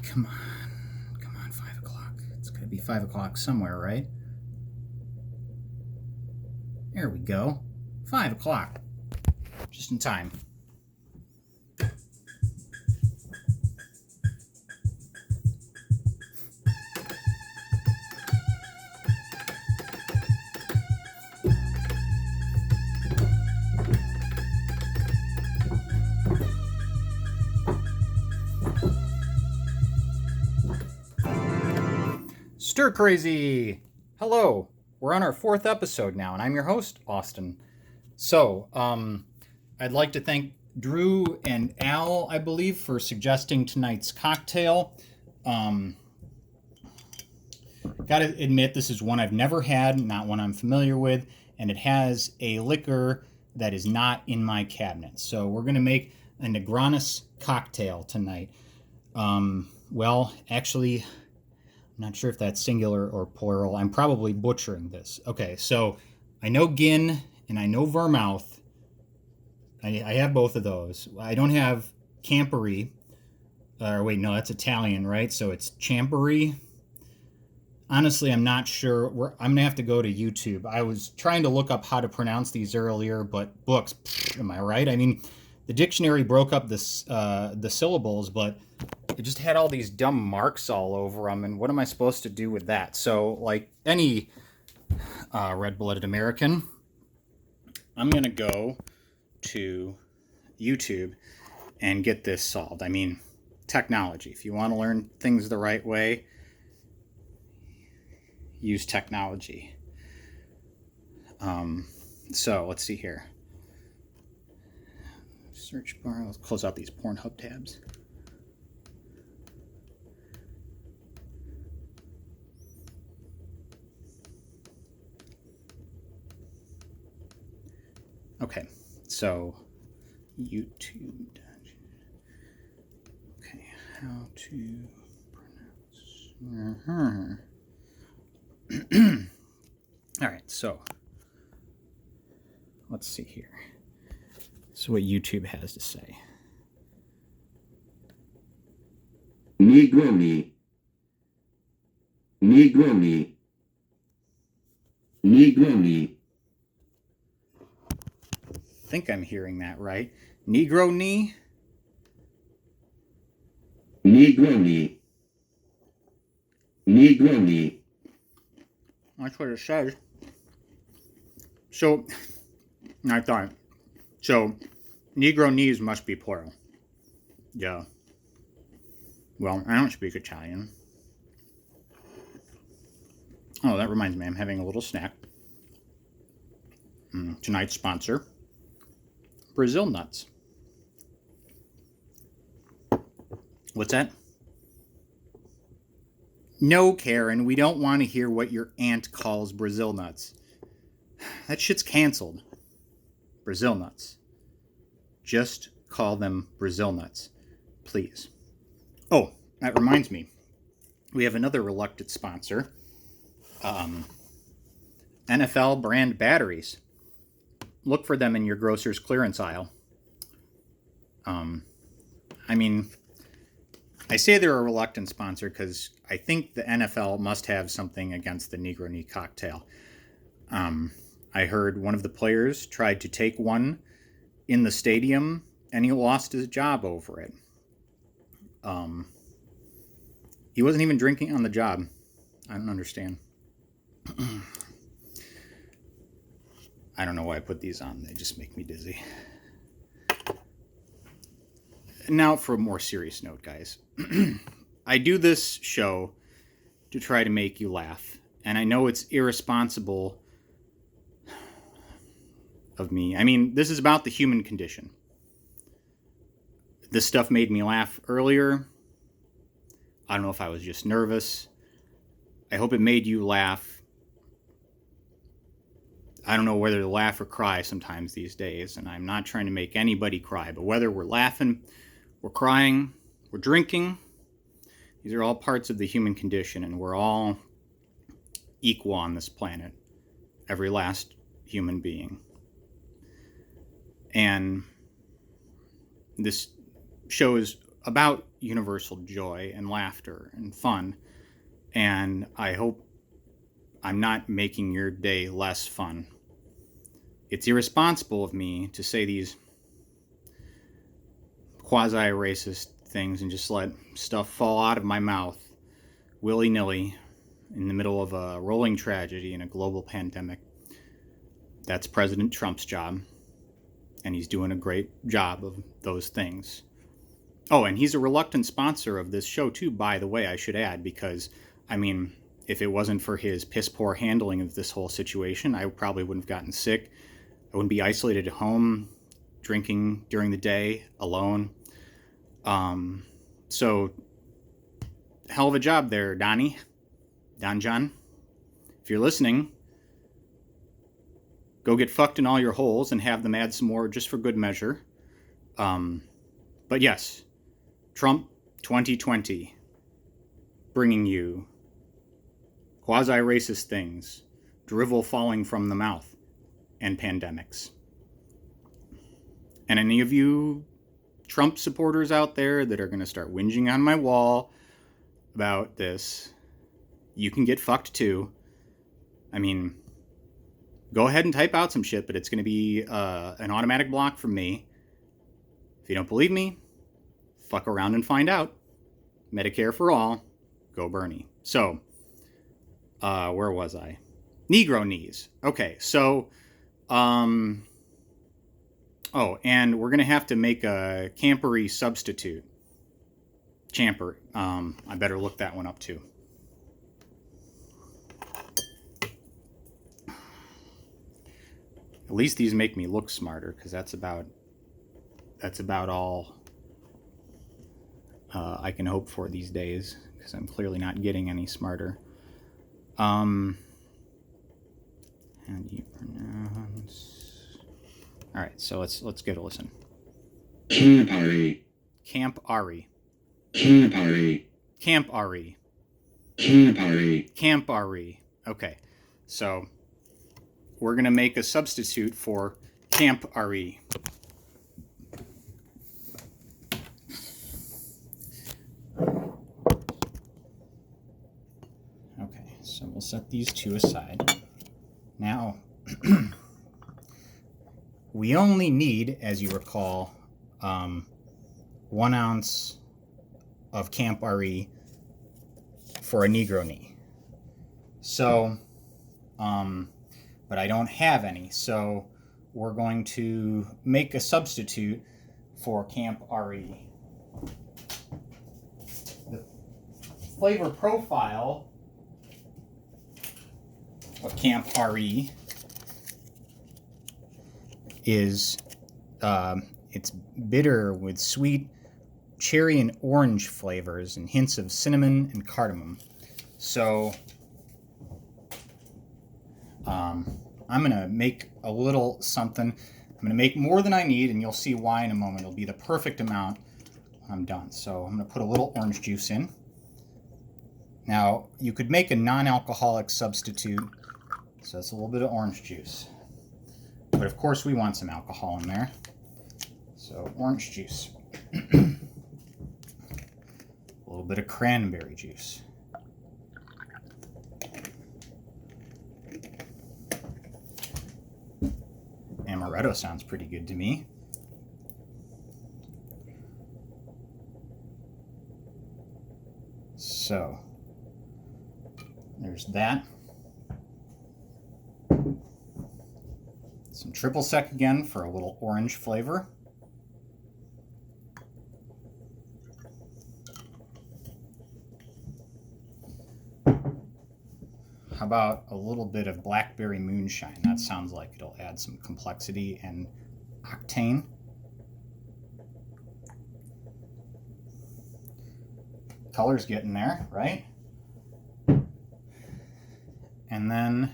Come on. Come on, 5 o'clock. It's going to be 5 o'clock somewhere, right? There we go. 5 o'clock. Just in time. Stir Crazy! Hello! We're on our 4th episode now, and I'm your host, Austin. So, I'd like to thank Drew and Al, I believe, for suggesting tonight's cocktail. Gotta admit, this is one I've never had, not one I'm familiar with, and it has a liquor that is not in my cabinet. So we're gonna make a Negronis cocktail tonight. Well, actually, I'm not sure if that's singular or plural. I'm probably butchering this. Okay, so I know gin and I know vermouth. I have both of those. I don't have Campari. Wait, no, that's Italian, right? So it's Champery. Honestly, I'm not sure. I'm going to have to go to YouTube. I was trying to look up how to pronounce these earlier, but books, am I right? I mean, the dictionary broke up the syllables, but it just had all these dumb marks all over them, and what am I supposed to do with that? So, like any red-blooded American, I'm going to go to YouTube and get this solved. I mean, technology. If you want to learn things the right way, use technology. So, let's see here. Search bar. Let's close out these Pornhub tabs. Okay, so YouTube. Okay, how to pronounce. All right, so let's see here. This is what YouTube has to say. Negroni. Negroni. Negroni. I think I'm hearing that right. Negroni. Negroni. Negroni. That's what it says. So, I thought. So, Negronis must be plural. Yeah. Well, I don't speak Italian. Oh, that reminds me, I'm having a little snack. Tonight's sponsor, Brazil nuts. What's that? No, Karen, we don't want to hear what your aunt calls Brazil nuts. That shit's canceled. Brazil nuts. Just call them Brazil nuts, please. Oh, that reminds me. We have another reluctant sponsor. NFL brand batteries. Look for them in your grocer's clearance aisle. I mean, I say they're a reluctant sponsor because I think the NFL must have something against the Negroni cocktail. I heard one of the players tried to take one in the stadium and he lost his job over it. He wasn't even drinking on the job. I don't understand. I don't know why I put these on. They just make me dizzy. Now for a more serious note, guys. I do this show to try to make you laugh. And I know it's irresponsible of me. I mean, this is about the human condition. This stuff made me laugh earlier. I don't know if I was just nervous. I hope it made you laugh. I don't know whether to laugh or cry sometimes these days, and I'm not trying to make anybody cry, but whether we're laughing, we're crying, we're drinking, these are all parts of the human condition, and we're all equal on this planet. Every last human being. And this show is about universal joy and laughter and fun. And I hope I'm not making your day less fun. It's irresponsible of me to say these quasi-racist things and just let stuff fall out of my mouth willy-nilly in the middle of a rolling tragedy and a global pandemic. That's President Trump's job, and he's doing a great job of those things. Oh, and he's a reluctant sponsor of this show too, by the way, I should add, because, I mean, if it wasn't for his piss-poor handling of this whole situation, I probably wouldn't have gotten sick. I wouldn't be isolated at home, drinking during the day, alone. So, hell of a job there, Don John. If you're listening, go get fucked in all your holes and have them add some more just for good measure. But yes, Trump 2020, bringing you quasi-racist things, drivel falling from the mouth, and pandemics. And any of you Trump supporters out there that are going to start whinging on my wall about this, you can get fucked too. I mean, go ahead and type out some shit, but it's going to be an automatic block from me. If you don't believe me, fuck around and find out. Medicare for all. Go Bernie. So, where was I? Negronis. Okay, so, oh, and we're going to have to make a campery substitute. Champer. I better look that one up too. At least these make me look smarter, because that's about all I can hope for these days, because I'm clearly not getting any smarter. How do you pronounce? All right, so let's get a listen. Campari. Campari. Campari. Campari. Campari. Campari. Okay, so we're gonna make a substitute for Campari. Okay, so we'll set these two aside. Now, we only need, as you recall, 1 ounce of Campari for a Negroni. So, but I don't have any, so we're going to make a substitute for Campari. The flavor profile of Campari is it's bitter with sweet cherry and orange flavors and hints of cinnamon and cardamom. So I'm going to make a little something. I'm going to make more than I need, and you'll see why in a moment. It'll be the perfect amount when I'm done. So I'm going to put a little orange juice in. Now, you could make a non-alcoholic substitute, so that's a little bit of orange juice. But of course we want some alcohol in there. So orange juice. A little bit of cranberry juice. Amaretto sounds pretty good to me. So, there's that. Some Tripel Sec again for a little orange flavor. How about a little bit of Blackberry Moonshine? That sounds like it'll add some complexity and octane. Color's getting there, right? And then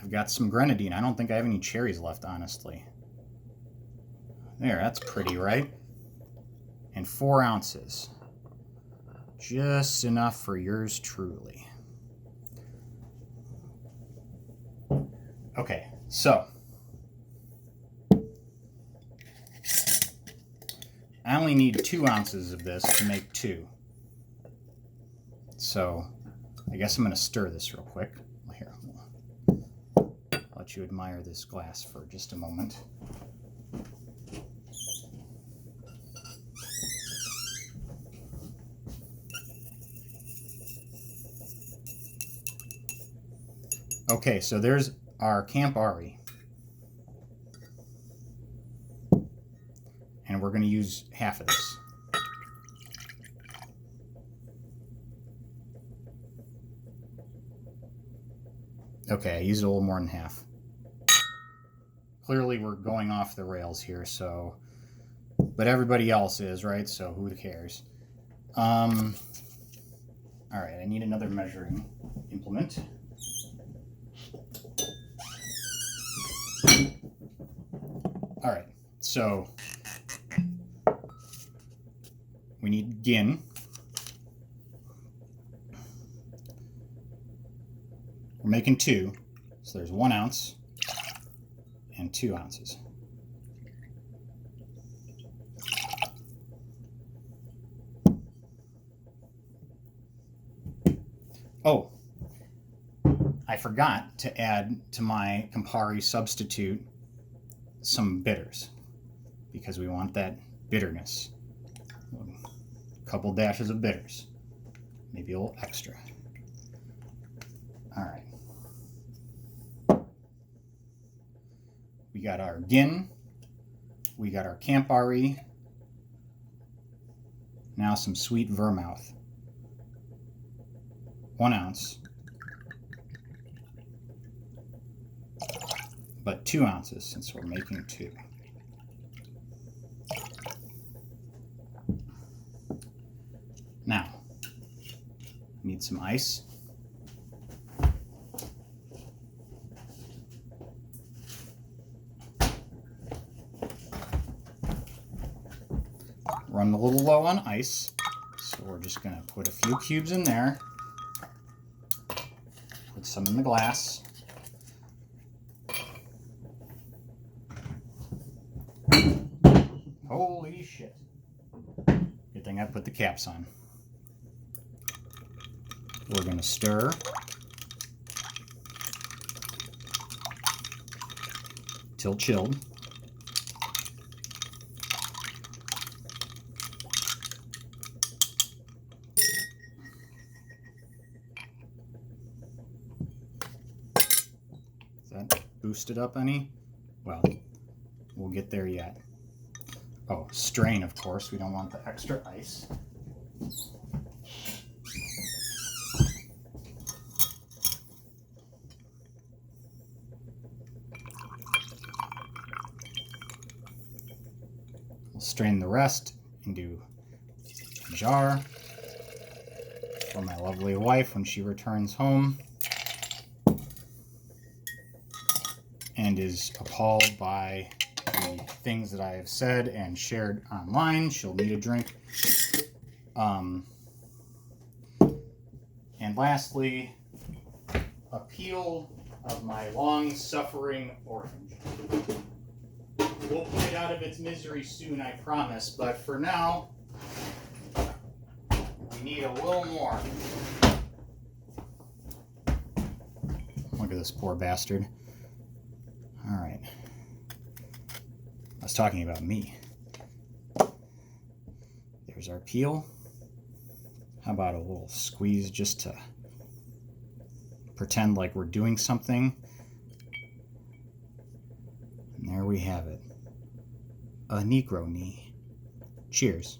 I've got some grenadine. I don't think I have any cherries left, honestly. There, that's pretty, right? And 4 ounces. Just enough for yours truly. Okay, so I only need 2 ounces of this to make 2. So I guess I'm going to stir this real quick. Here, I'll let you admire this glass for just a moment. Okay, so there's our Campari. And we're going to use half of this. Okay, I used a little more than half. Clearly we're going off the rails here, so... But everybody else is, right? So who cares? Alright, I need another measuring implement. Alright, so... We need gin. We're making 2, so there's 1 ounce and 2 ounces. Oh, I forgot to add to my Campari substitute some bitters because we want that bitterness. A couple dashes of bitters, maybe a little extra. All right. We got our gin. We got our Campari. Now some sweet vermouth. 1 ounce. But 2 ounces since we're making 2. Now, I need some ice. Run a little low on ice, so we're just going to put a few cubes in there. Put some in the glass. Holy shit. Good thing I put the caps on. We're going to stir. Till chilled. Is that boosted up any? Well, we'll get there yet. Oh, strain, of course. We don't want the extra ice. We'll strain the rest into a jar for my lovely wife when she returns home and is appalled by the things that I have said and shared online. She'll need a drink. And lastly, a peel of my long-suffering orange. We'll put it out of its misery soon, I promise, but for now, we need a little more. Look at this poor bastard. All right. I was talking about me. There's our peel. How about a little squeeze just to pretend like we're doing something? And there we have it. A Negroni. Cheers.